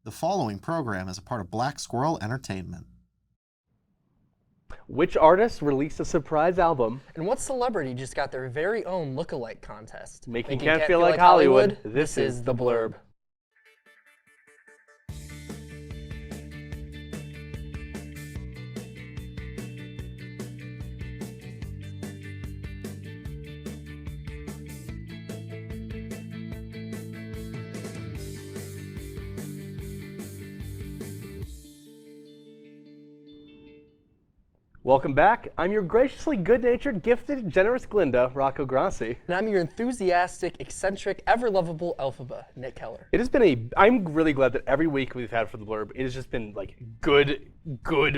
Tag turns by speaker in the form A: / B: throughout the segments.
A: The following program is a part of Black Squirrel Entertainment.
B: Which artist released a surprise album?
C: And what celebrity just got their very own lookalike contest?
B: Making Can't Feel Like Hollywood. This is The Blurb. Welcome back. I'm your graciously good-natured, gifted, generous Glinda, Rocco Grassi.
C: And I'm your enthusiastic, eccentric, ever-lovable Elphaba, Nick Keller.
B: It has been I'm really glad that every week we've had for The Blurb, it has just been like good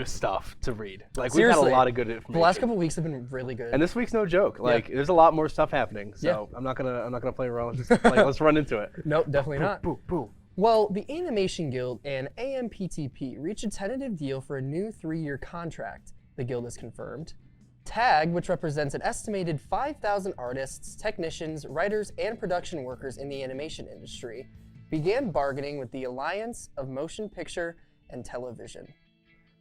B: stuff to read. Like
C: Seriously,
B: we've had a lot of good information.
C: The last couple of weeks have been really good.
B: And this week's no joke. Like there's a lot more stuff happening. So I'm not gonna play around. Just like let's run into it.
C: Nope, definitely not.
B: Boo, boo.
C: Well, the Animation Guild and AMPTP reached a tentative deal for a new 3-year contract. The Guild has confirmed. TAG, which represents an estimated 5,000 artists, technicians, writers, and production workers in the animation industry, began bargaining with the Alliance of Motion Picture and Television.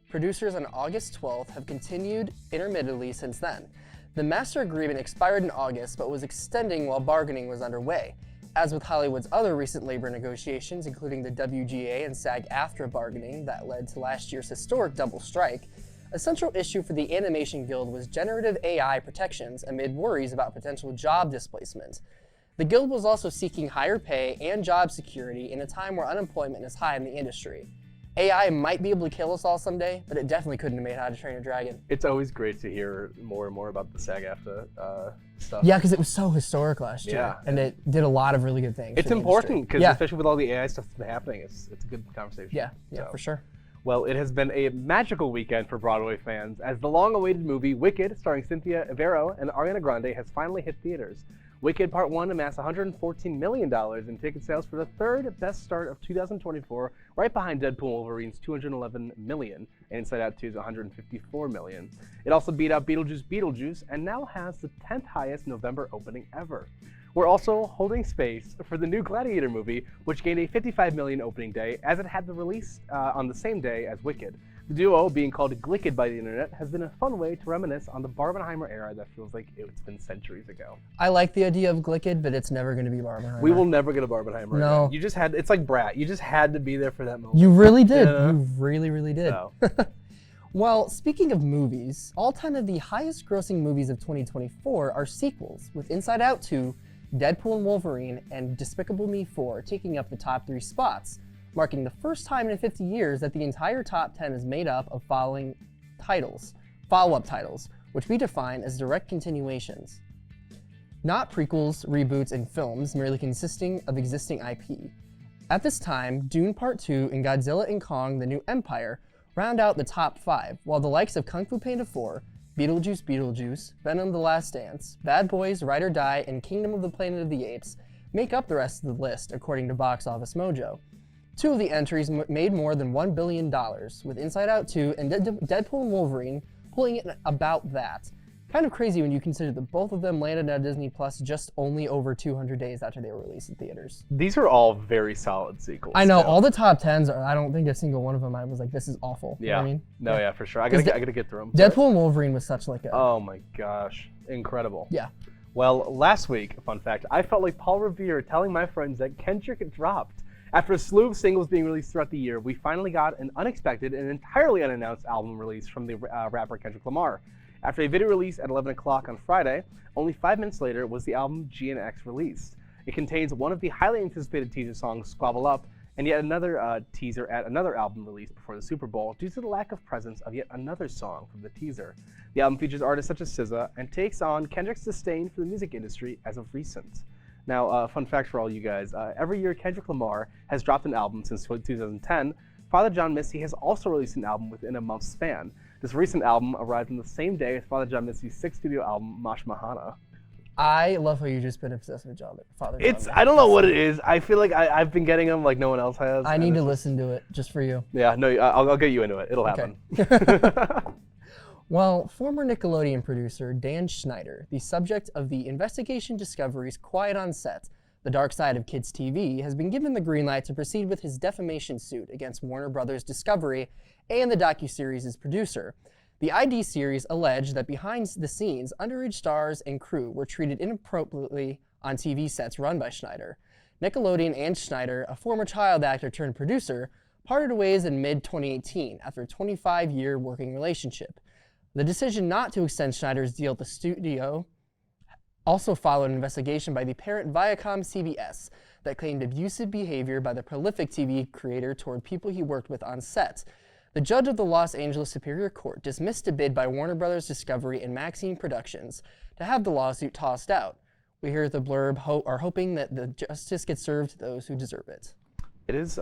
C: Producers on August 12th have continued intermittently since then. The master agreement expired in August, but was extending while bargaining was underway. As with Hollywood's other recent labor negotiations, including the WGA and SAG-AFTRA bargaining that led to last year's historic double strike, a central issue for the Animation Guild was generative AI protections amid worries about potential job displacement. The Guild was also seeking higher pay and job security in a time where unemployment is high in the industry. AI might be able to kill us all someday, but it definitely couldn't have made How to Train Your Dragon.
B: It's always great to hear more and more about the SAG-AFTRA stuff.
C: Yeah, because it was so historic last year, and it did a lot of really good things.
B: It's important, because especially with all the AI stuff that's been happening, it's a good conversation.
C: Yeah, for sure.
B: Well, it has been a magical weekend for Broadway fans as the long-awaited movie Wicked, starring Cynthia Erivo and Ariana Grande, has finally hit theaters. Wicked Part 1 amassed $114 million in ticket sales for the third best start of 2024, right behind Deadpool and Wolverine's $211 million, and Inside Out 2's $154 million. It also beat out Beetlejuice, and now has the 10th highest November opening ever. We're also holding space for the new Gladiator movie, which gained a $55 million opening day, as it had the release on the same day as Wicked. The duo, being called Glicked by the internet, has been a fun way to reminisce on the Barbenheimer era that feels like it's been centuries ago.
C: I like the idea of Glicked, but it's never going to be Barbenheimer.
B: We will never get a Barbenheimer
C: No.
B: again. You just had, it's like Brat, you just had to be there for that moment.
C: You really did.
B: Yeah.
C: You really, really did.
B: So.
C: Well, speaking of movies, all 10 of the highest grossing movies of 2024 are sequels, with Inside Out 2, Deadpool and Wolverine, and Despicable Me 4 taking up the top 3 spots, marking the first time in 50 years that the entire top 10 is made up of follow-up titles, which we define as direct continuations. Not prequels, reboots, and films merely consisting of existing IP. At this time, Dune Part 2 and Godzilla and Kong: The New Empire round out the top 5, while the likes of Kung Fu Panda 4, Beetlejuice, Venom: The Last Dance, Bad Boys, Ride or Die, and Kingdom of the Planet of the Apes make up the rest of the list, according to Box Office Mojo. 2 of the entries made more than $1 billion, with Inside Out 2 and Deadpool and Wolverine pulling it about that. Kind of crazy when you consider that both of them landed on Disney Plus just only over 200 days after they were released in theaters.
B: These are all very solid sequels.
C: I know,
B: still.
C: all the top 10s, I don't think a single one of them I was like, this is awful.
B: Yeah.
C: You know what I mean?
B: No, yeah, for sure. I gotta get through them.
C: Deadpool and Wolverine was such like a...
B: Oh my gosh. Incredible.
C: Yeah.
B: Well, last week, fun fact, I felt like Paul Revere telling my friends that Kendrick had dropped. After a slew of singles being released throughout the year, we finally got an unexpected and entirely unannounced album release from the rapper Kendrick Lamar. After a video release at 11 o'clock on Friday, only 5 minutes later was the album GNX released. It contains one of the highly anticipated teaser songs, Squabble Up, and yet another teaser at another album released before the Super Bowl due to the lack of presence of yet another song from the teaser. The album features artists such as SZA and takes on Kendrick's disdain for the music industry as of recent. Now, fun fact for all you guys, every year Kendrick Lamar has dropped an album since 2010. Father John Misty has also released an album within a month's span. This recent album arrived on the same day as Father John Misty's 6th studio album, Mosh Mahana.
C: I love how you've just been obsessed with Father John.
B: I don't know what it is. I feel like I've been getting them like no one else has.
C: I need to listen to it just for you.
B: Yeah, no, I'll get you into it. It'll happen.
C: Well, former Nickelodeon producer Dan Schneider, the subject of the investigation Discovery's Quiet on Set, The dark side of Kids TV has been given the green light to proceed with his defamation suit against Warner Brothers Discovery and the docuseries' producer. The ID series alleged that behind the scenes, underage stars and crew were treated inappropriately on TV sets run by Schneider. Nickelodeon and Schneider, a former child actor turned producer, parted ways in mid-2018 after a 25-year working relationship. The decision not to extend Schneider's deal at the studio also followed an investigation by the parent Viacom CBS that claimed abusive behavior by the prolific TV creator toward people he worked with on set. The judge of the Los Angeles Superior Court dismissed a bid by Warner Brothers Discovery and Maxine Productions to have the lawsuit tossed out. We here at the Blurb are hoping that the justice gets served to those who deserve it.
B: It is,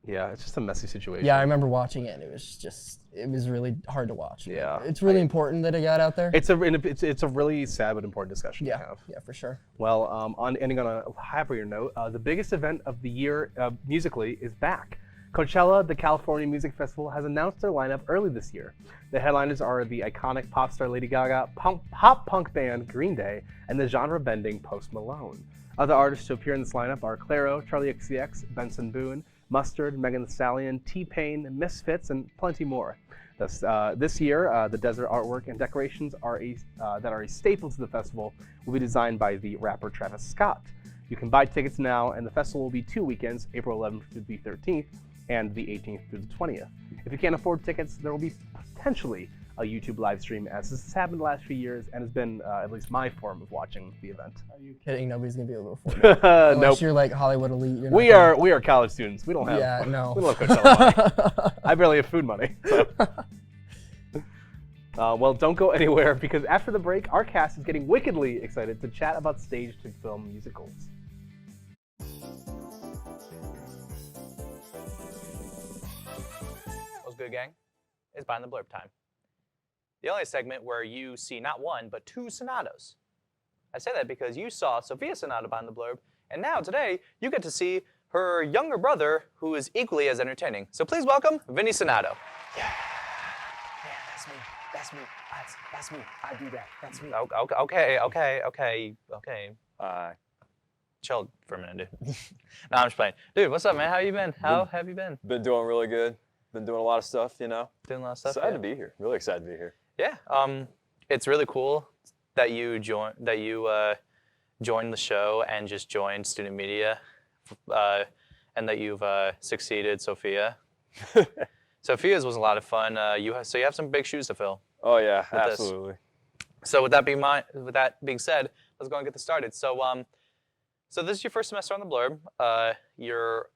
B: yeah, it's just a messy situation.
C: Yeah, I remember watching it, and it was really hard to watch.
B: Yeah.
C: It's really important that it got out there.
B: It's a really sad but important discussion to have.
C: Yeah, for sure.
B: Well, ending on a happier note, the biggest event of the year musically is back. Coachella, the California Music Festival, has announced their lineup early this year. The headliners are the iconic pop star Lady Gaga, pop punk band Green Day, and the genre-bending Post Malone. Other artists to appear in this lineup are Clairo, Charlie XCX, Benson Boone, Mustard, Megan Thee Stallion, T-Pain, Misfits, and plenty more. This year, the desert artwork and decorations that are a staple to the festival will be designed by the rapper Travis Scott. You can buy tickets now, and the festival will be 2 weekends, April 11th through the 13th, and the 18th through the 20th. If you can't afford tickets, there will be potentially a YouTube live stream, as this has happened the last few years and has been at least my form of watching the event.
C: Are you kidding? Nobody's gonna be able to afford it. Unless
B: Nope.
C: you're like Hollywood elite. You're
B: We are college students. We don't have
C: Yeah, no.
B: we don't have Coachella money. I barely have food money. So. Well, don't go anywhere, because after the break, our cast is getting wickedly excited to chat about stage to film musicals.
D: What's good, gang? It's Behind the Blurb time. The only segment where you see not one, but two sonatas. I say that because you saw Sophia's sonata behind the blurb, and now today you get to see her younger brother, who is equally as entertaining. So please welcome Vinny Sonato.
E: Yeah, that's me. That's me. I do that. That's me.
D: Okay. Chill for a minute, dude. No, I'm just playing. Dude, what's up, man? How you been? How have you been?
E: Been doing really good. Been doing a lot of stuff, you know.
D: Doing a lot of stuff.
E: Excited to be here. Really excited to be here.
D: Yeah. It's really cool that you joined the show and just joined student media, and that you've succeeded, Sophia. Sophia's was a lot of fun. So you have some big shoes to fill.
E: Oh yeah,
D: With this.
E: absolutely.
D: So with that being said, let's go and get this started. So so this is your first semester on the Blurb. You're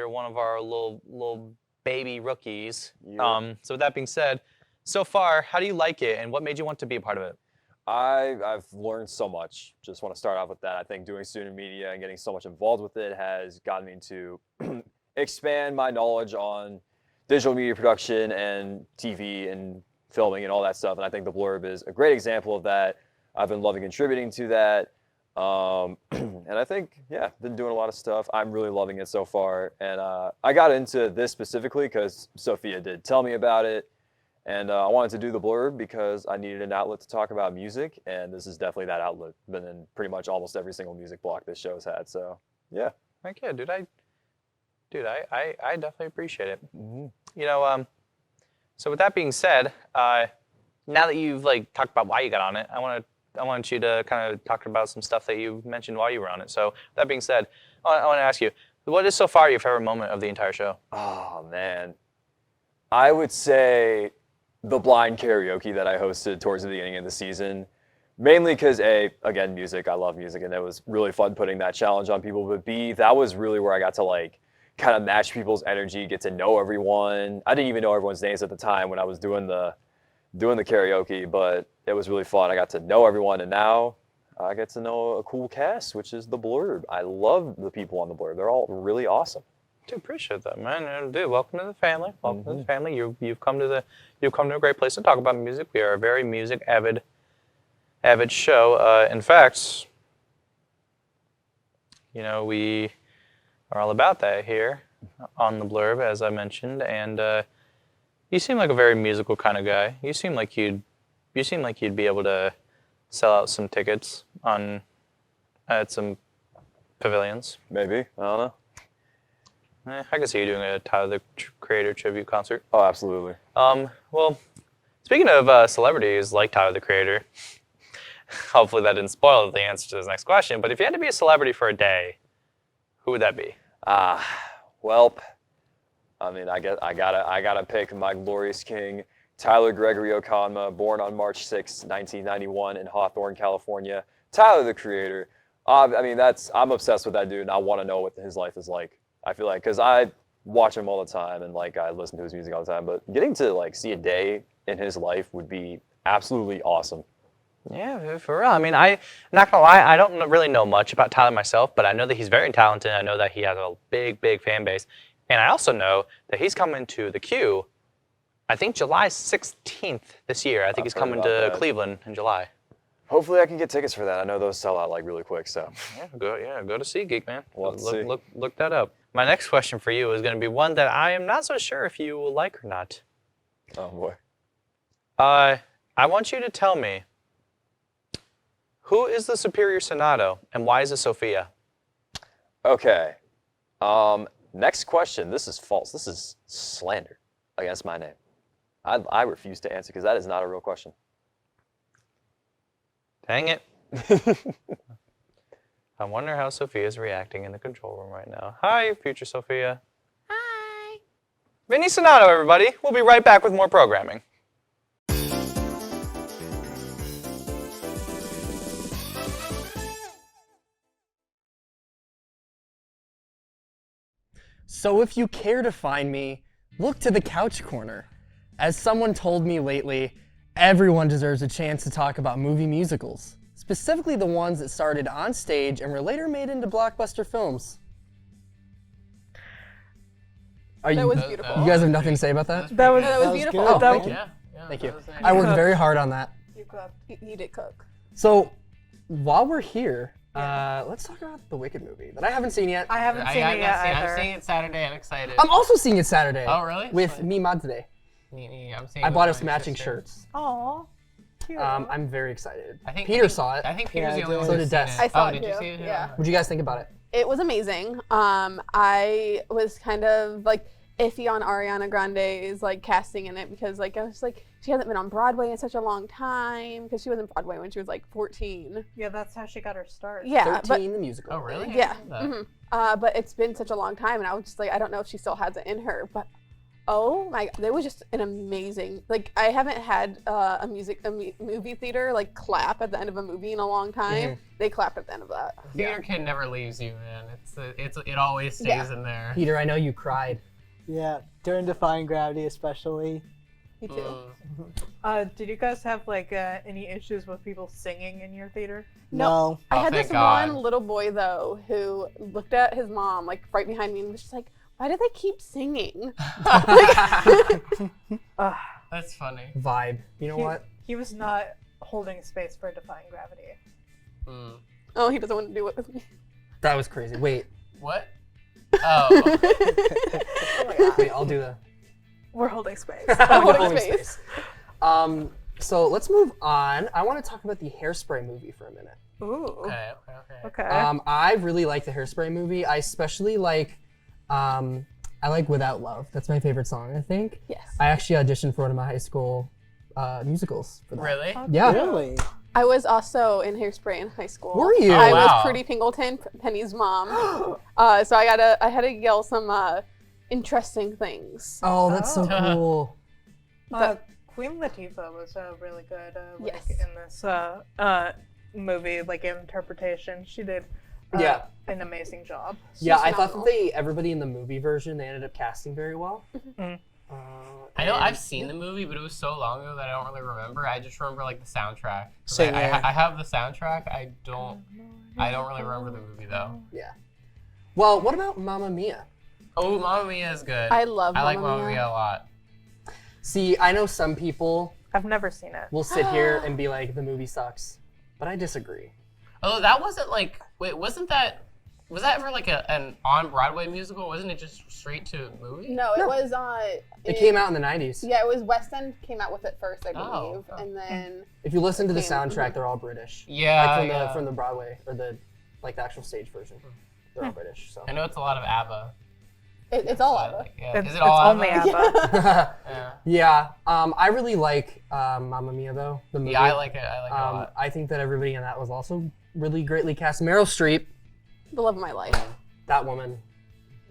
D: one of our little baby rookies.
E: Yeah.
D: So with that being said, so far, how do you like it, and what made you want to be a part of it?
E: I've learned so much. Just want to start off with that. I think doing student media and getting so much involved with it has gotten me to expand my knowledge on digital media production and TV and filming and all that stuff. And I think the Blurb is a great example of that. I've been loving contributing to that. And I think, yeah, been doing a lot of stuff. I'm really loving it so far. And I got into this specifically because Sophia did tell me about it. And I wanted to do the Blurb because I needed an outlet to talk about music. And this is definitely that outlet. Been in pretty much almost every single music block this show's had. So, yeah.
D: Heck yeah, dude. I definitely appreciate it.
E: Mm-hmm.
D: You know, so with that being said, now that you've talked about why you got on it, I want you to kind of talk about some stuff that you mentioned while you were on it. So that being said, I want to ask you, what is so far your favorite moment of the entire show?
E: Oh, man. I would say the blind karaoke that I hosted towards the beginning of the season. Mainly because A, again, music. I love music, and it was really fun putting that challenge on people. But B, that was really where I got to kind of match people's energy, get to know everyone. I didn't even know everyone's names at the time when I was doing the karaoke, but it was really fun. I got to know everyone, and now I get to know a cool cast, which is the Blurb. I love the people on the Blurb. They're all really awesome.
D: Dude, appreciate that, man. Dude, welcome to the family. Welcome to the family. You've come to a great place to talk about music. We are a very music avid show. In fact, you know, we are all about that here on the Blurb, as I mentioned, and you seem like a very musical kind of guy. You seem like you'd be able to sell out some tickets on at some pavilions.
E: Maybe. I don't know.
D: I can see you doing a Tyler the Creator tribute concert.
E: Oh, absolutely.
D: Well, speaking of celebrities like Tyler the Creator, hopefully that didn't spoil the answer to this next question, but if you had to be a celebrity for a day, who would that be?
E: Well, I mean, I gotta pick my glorious king, Tyler Gregory Okonma, born on March 6, 1991 in Hawthorne, California. Tyler the Creator. I mean, I'm obsessed with that dude, and I want to know what his life is like. I feel like, because I watch him all the time, and like I listen to his music all the time, but getting to like see a day in his life would be absolutely awesome.
D: Yeah, for real. I mean, I'm not gonna lie, I don't really know much about Tyler myself, but I know that he's very talented. I know that he has a big fan base. And I also know that he's coming to the Q, I think July 16th this year. I think he's coming to Cleveland in July.
E: Hopefully I can get tickets for that. I know those sell out like really quick, so.
D: Go to SeatGeek, man.
E: Well,
D: Look that up. My next question for you is gonna be one that I am not so sure if you will like or not.
E: Oh boy.
D: I want you to tell me, who is the superior Sonato and why is it Sophia?
E: Okay. Next question. This is false. This is slander against my name. I refuse to answer because that is not a real question.
D: Dang it. I wonder how Sophia's reacting in the control room right now. Hi, future Sophia.
F: Hi.
D: Vinny Sonato, everybody. We'll be right back with more programming.
C: So if you care to find me, look to the couch corner. As someone told me lately, everyone deserves a chance to talk about movie musicals, specifically the ones that started on stage and were later made into blockbuster films.
F: That was beautiful.
C: You guys have nothing to say about that?
F: That was beautiful.
C: Oh, thank you. Thank you. I worked very hard on that.
F: You cooked. You did cook.
C: So while we're here, let's talk about the Wicked movie that I haven't seen yet.
F: I haven't seen it yet either.
G: I'm seeing it Saturday. I'm excited.
C: I'm also seeing it Saturday.
G: Oh, really?
C: With me Mad today.
G: I'm seeing
C: I
G: it
C: bought
G: with
C: us
G: my
C: matching
G: sister.
C: shirts.
F: Aw. Cute.
C: I'm very excited.
G: I think
C: Peter saw it.
G: I think Peter's the only one
C: So
G: who's
C: did
G: seen
C: Des.
G: it.
F: I saw
G: oh,
F: it
G: did you
F: too.
G: see it?
F: Yeah.
C: What'd you guys think about it?
F: It was amazing. I was kind of like iffy on Ariana Grande's like casting in it because like I was like she hasn't been on Broadway in such a long time because she was in Broadway when she was like 14.
H: Yeah, that's how she got her start.
F: Yeah,
C: 13, the musical.
G: Oh, really?
F: Yeah.
G: That.
F: But it's been such a long time, and I was just like, I don't know if she still has it in her. But oh my God, it was just an amazing. Like I haven't had a movie theater like clap at the end of a movie in a long time. They clapped at the end of that.
G: Theater kid never leaves you, man. It always stays in there.
C: Peter, I know you cried.
I: Yeah, during Defying Gravity especially.
F: Me too.
H: Did you guys have like any issues with people singing in your theater?
I: No.
F: I
G: Oh,
F: had this
G: thank God.
F: one little boy though who looked at his mom like right behind me and was just like, "Why do they keep singing?"
G: That's funny.
C: Vibe. You know what?
H: He was not holding space for Defying Gravity.
F: Oh, he doesn't want to do it with me.
C: That was crazy. Wait.
G: What? Oh.
C: Wait, I'll do the
H: We're holding space.
F: Holding space.
C: So let's move on. I want to talk about the Hairspray movie for a minute.
H: Ooh.
G: Okay.
C: I really like the Hairspray movie. I especially like, I like Without Love. That's my favorite song, I think.
F: Yes.
C: I actually auditioned for one of my high school musicals for that.
G: Really?
C: Yeah.
I: Really?
F: I was also in Hairspray in high school.
C: Were you?
F: I
G: wow.
F: was Pretty Pingleton, Penny's mom. So I had to yell some interesting things.
C: Oh, that's so cool.
H: Queen Latifah was really good like,
F: Yes.
H: in this movie, like interpretation. She did
C: Yeah.
H: an amazing job.
C: Yeah,
F: She's
C: I thought that
F: phenomenal.
C: everybody in the movie version, they ended up casting very well.
G: I know I've seen the movie, but it was so long ago that I don't really remember. I just remember like the soundtrack. 'Cause
I: Same here.
G: I have the soundtrack. I don't really remember the movie though.
C: Yeah. Well, what about Mamma Mia?
G: Oh, Mamma Mia is good.
F: I love
G: I like
F: Mamma
G: Mamma
F: Mia.
G: Mia a lot.
C: See, I know some people
H: I've never seen it.
C: will sit here and be like, the movie sucks. But I disagree.
G: Oh, that wasn't like. Wait, was that ever like an on-Broadway musical? Wasn't it just straight to movie?
F: No, it was
C: It came out in the 90s.
F: Yeah, it was West End came out with it first, I
G: Oh.
F: believe, and then
C: If you listen to the
F: Okay.
C: soundtrack, they're all British.
G: Yeah.
C: Like
G: yeah.
C: from the Broadway or the like the actual stage version. They're all British, so.
G: I know it's a lot of ABBA.
F: It's all ABBA.
G: Yeah.
H: It's,
G: Is it all
H: it's only
G: ABBA?
H: ABBA.
G: Yeah.
C: Yeah, I really like Mamma Mia though. The movie.
G: Yeah, I like it. I like it a lot.
C: I think that everybody in that was also really greatly cast. Meryl Streep,
F: The love of my life.
C: that woman,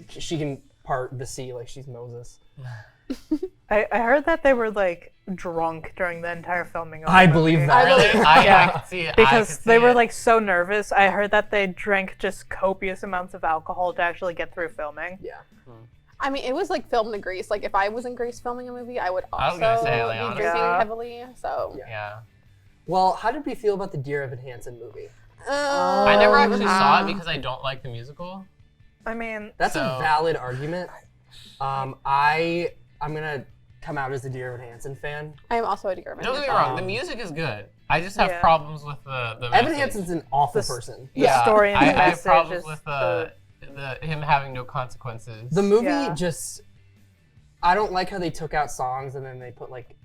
C: she can part the sea like she's Moses.
H: I heard that they were like drunk during the entire filming of the
C: I
H: movie.
C: believe that.
G: Really? I could see it.
H: Because they were like so nervous. I heard that they drank just copious amounts of alcohol to actually get through filming.
C: Yeah.
F: I mean, it was like filmed in Greece. Like, if I was in Greece filming a movie, I would
G: I was
F: also
G: gonna say, like,
F: be
G: honestly.
F: drinking
H: Yeah.
F: heavily. So,
G: Yeah.
C: Well, how did we feel about the Dear Evan Hansen movie?
G: I never actually saw it because I don't like the musical.
H: I mean,
C: That's
G: So-
C: a valid argument. I'm gonna come out as a Dear Evan Hansen fan.
F: I am also a Dear Evan
G: Don't get me
F: Hansen.
G: wrong, the music is good. I just have
H: Yeah.
G: problems with the
C: Evan
G: message.
C: Hansen's an awful
H: The-
C: person.
H: the story and the
G: I have
H: message
G: problems
H: is
G: with him having no consequences.
C: The movie
H: Yeah.
C: just, I don't like how they took out songs and then they put like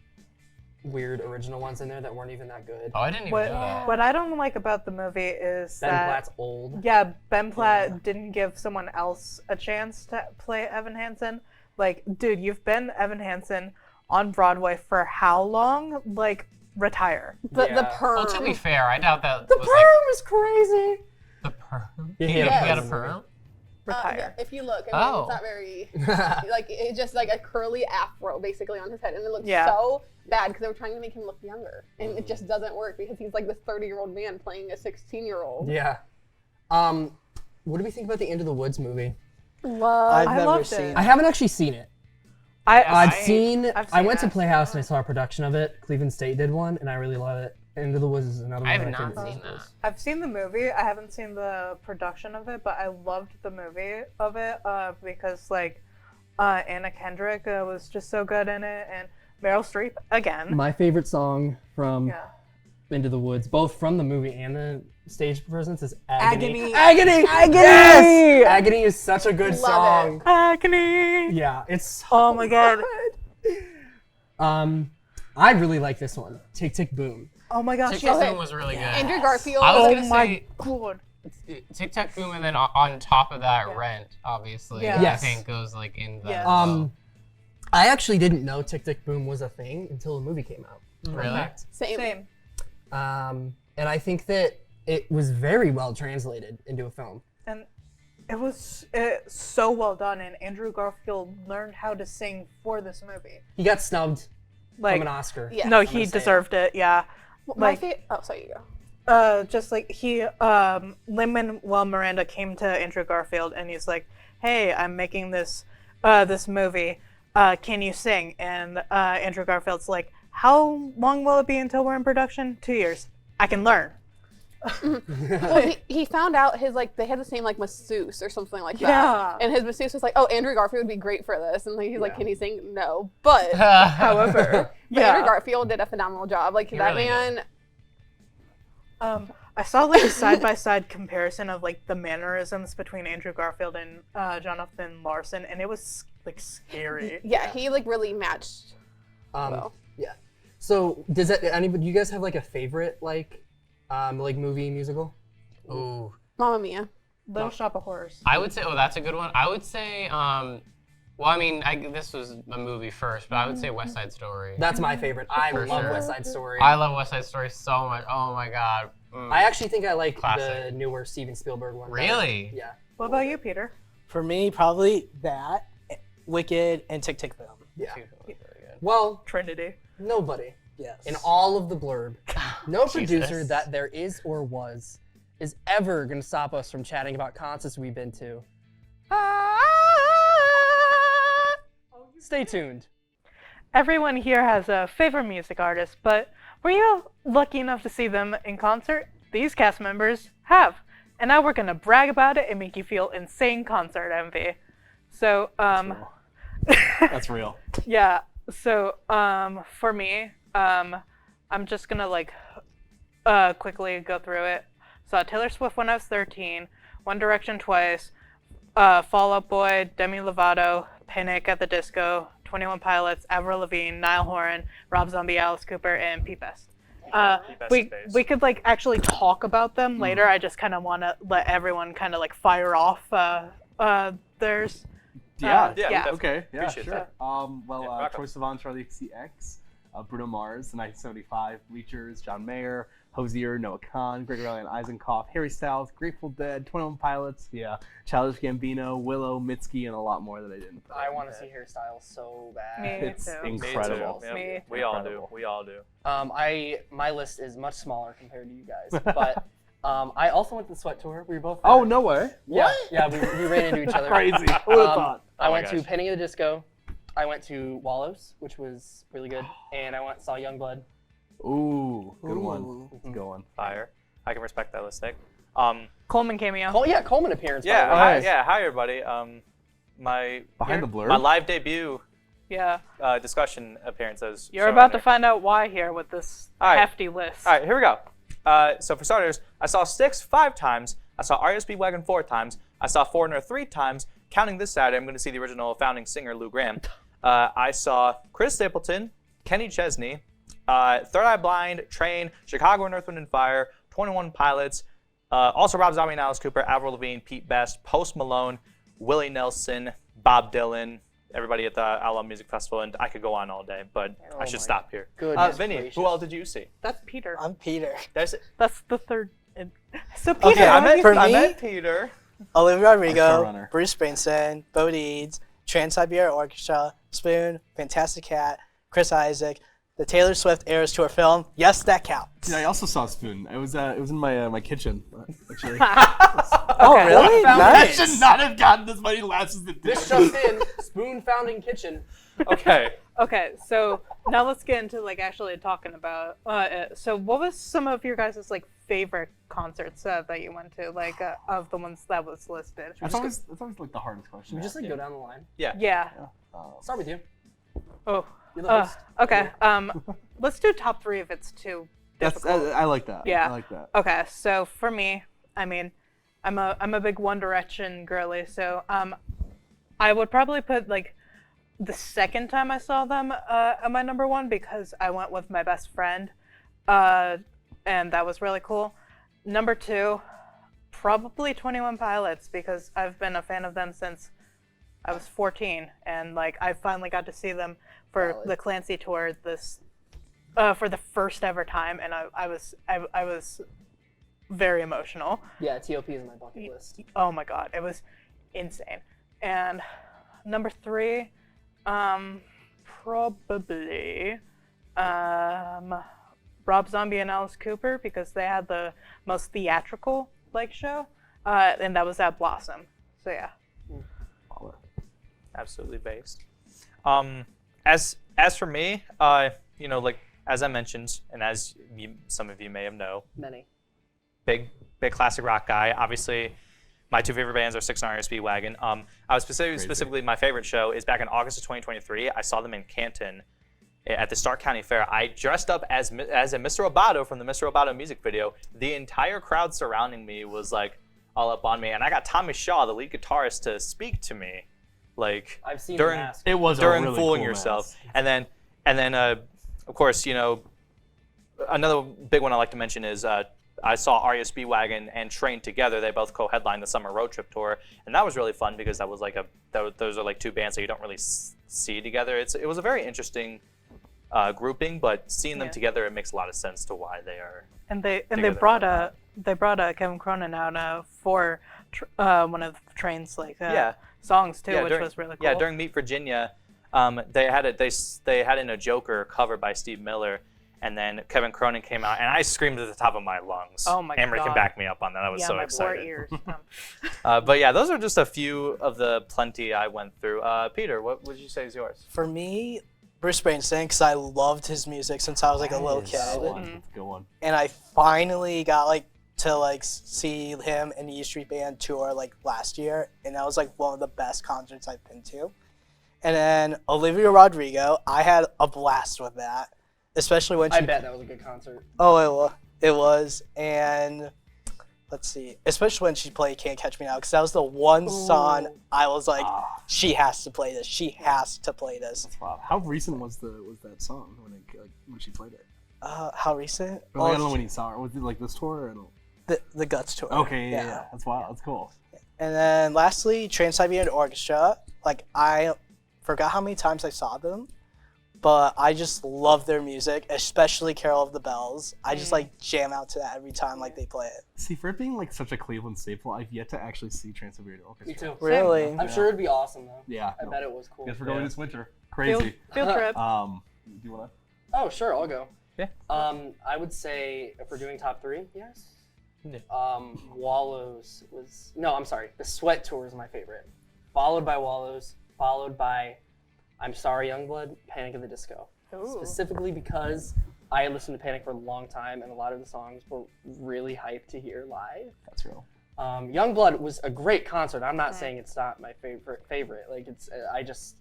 C: weird original ones in there that weren't even that good.
G: Oh, I didn't even know that.
H: what I don't like about the movie is
C: Ben
H: that
C: Platt's old.
H: yeah, Ben Platt didn't give someone else a chance to play Evan Hansen. Like, dude, you've been Evan Hansen on Broadway for how long? Like, retire.
F: The
C: Yeah.
F: perm.
G: Well, to be fair, I doubt that
C: The
G: was
C: perm is crazy.
G: like the perm.
C: Yeah,
G: He
C: he had a
G: had a
C: perm.
G: perm?
H: Retire.
F: Yeah, if you look, I mean,
G: Oh.
F: it's not very like it's just like a curly afro basically on his head, and it looks
H: Yeah.
F: so bad because they were trying to make him look younger, and it just doesn't work because he's like this 30-year-old man playing a 16-year-old.
C: Yeah. What do we think about the End of the Woods movie?
F: Love.
I: I've
H: I
I: never
H: loved
I: seen
H: it.
I: it.
C: I haven't actually seen it.
H: I've
C: I
H: seen
C: went to
H: it.
C: Playhouse and I saw a production of it. Cleveland State did one, and I really love it. End of the Woods is another one.
G: I
C: of
G: have
C: my
G: not
C: favorite
G: seen
C: musicals.
G: that.
H: I've seen the movie. I haven't seen the production of it, but I loved the movie of it because like Anna Kendrick was just so good in it, and Meryl Streep again.
C: My favorite song from
H: Yeah.
C: Into the Woods, both from the movie and the stage presence, is
H: Agony.
C: Agony!
H: Agony!
C: Yes! Agony is such a good
F: Love
C: song.
H: Agony.
C: Yeah, it's so
H: Oh my god.
C: I really like this one. Tick Tick Boom.
H: Oh my gosh.
G: Tic
H: yes.
G: Tac Boom was really good.
F: Andrew Garfield.
G: I was
H: Oh
G: gonna
H: my
G: say
H: god.
G: Tic Tac Boom, and then on top of that, Rent, obviously.
H: Yeah.
G: I
C: Yes.
G: think goes like in that.
H: Yeah.
G: as well.
C: I actually didn't know Tick Tick Boom was a thing until the movie came out.
G: Really?
F: Same.
H: Same.
C: And I think that it was very well translated into a film.
H: And it was so well done, and Andrew Garfield learned how to sing for this movie.
C: He got snubbed
H: Like,
C: from an Oscar.
F: Yeah.
H: no,
C: I'm
H: he
C: gonna say
H: deserved it. Yeah.
F: My
H: Like,
F: favorite. Oh, sorry, you go.
H: just like he, Lin-Manuel Miranda came to Andrew Garfield and he's like, "Hey, I'm making this, this movie. Can you sing?" And Andrew Garfield's like, "How long will it be until we're in production? 2 years. I can learn."
F: Well, he found out his like they had the same like masseuse or something like that.
H: Yeah.
F: And his masseuse was like, "Oh, Andrew Garfield would be great for this." And like, he's like, "Can he sing?" No, but
H: However,
F: but Andrew
H: yeah.
F: Garfield did a phenomenal job. Like that
G: really
F: man.
H: I saw like a side-by-side comparison of like the mannerisms between Andrew Garfield and Jonathan Larson, and it was like scary.
F: Yeah, he like really matched. Well.
C: Yeah. So does that anybody? You guys have like a favorite like movie musical?
G: Ooh.
F: Mamma Mia.
H: Little Shop of Horrors.
G: I would say, oh, that's a good one. I would say, well, I mean, this was a movie first, but I would say West Side Story.
C: That's my favorite. I
G: For
C: love
G: sure.
C: West Side Story.
G: I love West Side Story so much. Oh my god.
C: I actually think I like the
G: Classic.
C: newer Steven Spielberg one. better.
G: Really?
C: Yeah.
H: What about you, Peter?
I: For me, probably that, Wicked, and Tick Tick Boom.
C: Yeah.
G: Very good.
C: Well,
H: Trinity.
C: nobody
I: Yes.
C: in all of the Blurb, no producer
G: Jesus.
C: that there is or was, is ever going to stop us from chatting about concerts we've been to. Stay tuned.
H: Everyone here has a favorite music artist, but were you lucky enough to see them in concert? These cast members have. And now we're going to brag about it and make you feel insane concert envy. So,
I: That's real.
H: yeah. So, for me, I'm just gonna like quickly go through it. Saw Taylor Swift when I was 13, One Direction twice, Fall Out Boy, Demi Lovato, Panic at the Disco, 21 Pilots, Avril Lavigne, Niall Horan, Rob Zombie, Alice Cooper, and P-Fest.
D: Best
H: we
D: space.
H: we could like actually talk about them later. I just kind of want to let everyone kind of like fire off theirs.
B: Yeah.
H: yeah.
B: Okay. Yeah.
D: Appreciate
B: Sure.
D: that.
B: Well,
D: rock
B: Troye Sivan, Charlie XCX, Bruno Mars, the 1975 Bleachers, John Mayer, Hozier, Noah Khan, Gregory Alan Eisenkopf, Harry Styles, Grateful Dead, 21 Pilots, Childish Gambino, Willow, Mitski, and a lot more that I didn't.
C: I want to see hairstyles so bad.
H: Me
B: It's
H: too.
B: incredible.
D: Me too.
H: Me.
D: We all do.
B: Incredible.
D: We all do.
C: My list is much smaller compared to you guys, but I also went to the Sweat Tour. We were both there.
B: Oh, no way.
C: Yeah, yeah, we ran into each other.
B: Crazy. Who would have thought?
C: I
D: Oh my
C: went to
D: gosh.
C: Penny of the Disco. I went to Wallows, which was really good, and I saw Youngblood.
B: Ooh, good one.
I: Ooh.
B: That's a good one.
D: Fire. I can respect that list, Nick.
H: Coleman cameo.
C: Coleman appearance.
D: Yeah,
C: by the way.
D: hi,
B: Nice.
D: yeah. Hi, everybody. My
B: Behind the blur.
D: my live debut
H: Yeah.
D: discussion appearances.
H: You're about to find out why here with this
D: All right.
H: hefty list.
D: All right, here we go. So for starters, I saw Styx 5 times. I saw REO Speedwagon 4 times. I saw Foreigner 3 times. Counting this Saturday, I'm going to see the original founding singer, Lou Gramm. I saw Chris Stapleton, Kenny Chesney, Third Eye Blind, Train, Chicago and Earth, Wind & Fire, 21 Pilots, also Rob Zombie and Alice Cooper, Avril Lavigne, Pete Best, Post Malone, Willie Nelson, Bob Dylan, everybody at the Outlaw Music Festival, and I could go on all day, but I should stop here.
C: Goodness
D: Vinny,
C: gracious.
D: who else did you see?
H: That's Peter.
I: I'm Peter.
D: There's,
H: That's the third. So Peter,
I: Okay,
H: why
I: I
H: don't you-
I: for
D: I
I: me-
D: met Peter.
I: Olivia Rodrigo,
B: showrunner.
I: Bruce Springsteen, Bo Deeds, Trans-Siberian Orchestra, Spoon, Fantastic Cat, Chris Isaac, the Taylor Swift Eras Tour film. Yes, that counts.
B: Yeah, I also saw Spoon. It was in my kitchen, actually.
I: Oh, really?
C: Found
B: I
I: Nice.
B: should not have gotten this many laughs as it did.
C: This just in, Spoon Founding Kitchen.
D: Okay.
H: Okay, so now let's get into like actually talking about. So what was some of your guys' like favorite concerts that you went to, like of the ones that was listed?
B: That's always like the hardest question.
C: Should we just like go down the line?
H: Yeah.
C: Start with you.
H: Oh.
C: You're the host.
H: Okay. Let's do top 3 if it's too
B: That's
H: difficult.
B: I like that.
H: Yeah.
B: I like that.
H: Okay, so for me, I mean, I'm a big One Direction girly, so I would probably put like the second time I saw them at my number 1 because I went with my best friend, and that was really cool. Number 2, probably 21 Pilots because I've been a fan of them since I was 14, and like I finally got to see them for
C: Valid.
H: the Clancy tour this for the first ever time, and I was very emotional.
C: Yeah, TOP is on my bucket list.
H: Oh my god, it was insane. And number 3, probably Rob Zombie and Alice Cooper because they had the most theatrical like show, and that was at Blossom. So yeah.
D: Absolutely based. As for me, like as I mentioned, and as some of you may have know,
C: Many.
D: big classic rock guy. Obviously, my 2 favorite bands are Styx and REO Speedwagon. I was specifically my favorite show is back in August of 2023. I saw them in Canton at the Stark County Fair. I dressed up as a Mr. Roboto from the Mr. Roboto music video. The entire crowd surrounding me was like all up on me, and I got Tommy Shaw, the lead guitarist, to speak to me, like
C: I've seen
D: during
C: the mask.
B: It was
D: during
B: a really
D: fooling
B: cool
D: yourself.
B: mask.
D: And then of course, another big one I like to mention is I saw REO Speedwagon and Train together. They both co-headlined the Summer Road Trip tour, and that was really fun because that was like those are like 2 bands that you don't really see together. It was a very interesting grouping, but seeing them
H: Yeah.
D: together, it makes a lot of sense to why they are.
H: And they
D: together.
H: brought Kevin Cronin out for one of Train's like songs too, which was really cool.
D: Yeah, during Meet Virginia, they had in a Joker covered by Steve Miller, and then Kevin Cronin came out, and I screamed at the top of my lungs.
H: Oh my
D: Amory
H: God.
D: can back me up on that. I was
H: yeah,
D: so
H: my
D: excited.
H: poor ears.
D: But yeah, those are just a few of the plenty I went through. Peter, what would you say is yours?
I: For me, Bruce Springsteen, because I loved his music since I was like a little kid.
B: That's a good one.
I: And I finally got to see him in the E Street Band tour last year, and that was one of the best concerts I've been to. And then Olivia Rodrigo, I had a blast with that, especially when she.
C: I bet that was a good concert.
I: Oh, it was, and let's see, especially when she played "Can't Catch Me Now," because that was the one song I was like, she has to play this. She has to play this.
B: Wow. How recent was that song when she played it?
I: How recent?
B: I don't know when you saw her. Was it like this tour? Or
I: The Guts tour.
B: okay, yeah. That's wild. That's cool.
I: And then lastly, Trans-Siberian Orchestra. Like, I forgot how many times I saw them, but I just love their music, especially Carol of the Bells. I just like jam out to that every time like they play it.
B: See, for it being like such a Cleveland staple, I've yet to actually see Trans-Siberian Orchestra.
C: Me too.
I: Really?
C: I'm sure it'd be awesome though.
B: Yeah.
C: I bet it was cool.
B: Guess we're going this winter.
H: Field,
B: Crazy.
H: field trip.
B: Do you wanna?
C: Oh, sure, I'll go.
B: Yeah.
C: I would say if we're doing top 3, yes.
D: Yeah.
C: Wallows was the Sweat Tour is my favorite. Followed by Wallows, followed by I'm Sorry Youngblood, Panic at the Disco.
H: Ooh.
C: Specifically because I listened to Panic for a long time and a lot of the songs were really hyped to hear live.
B: That's real.
C: Youngblood was a great concert. I'm not saying it's not my favorite. Like it's I just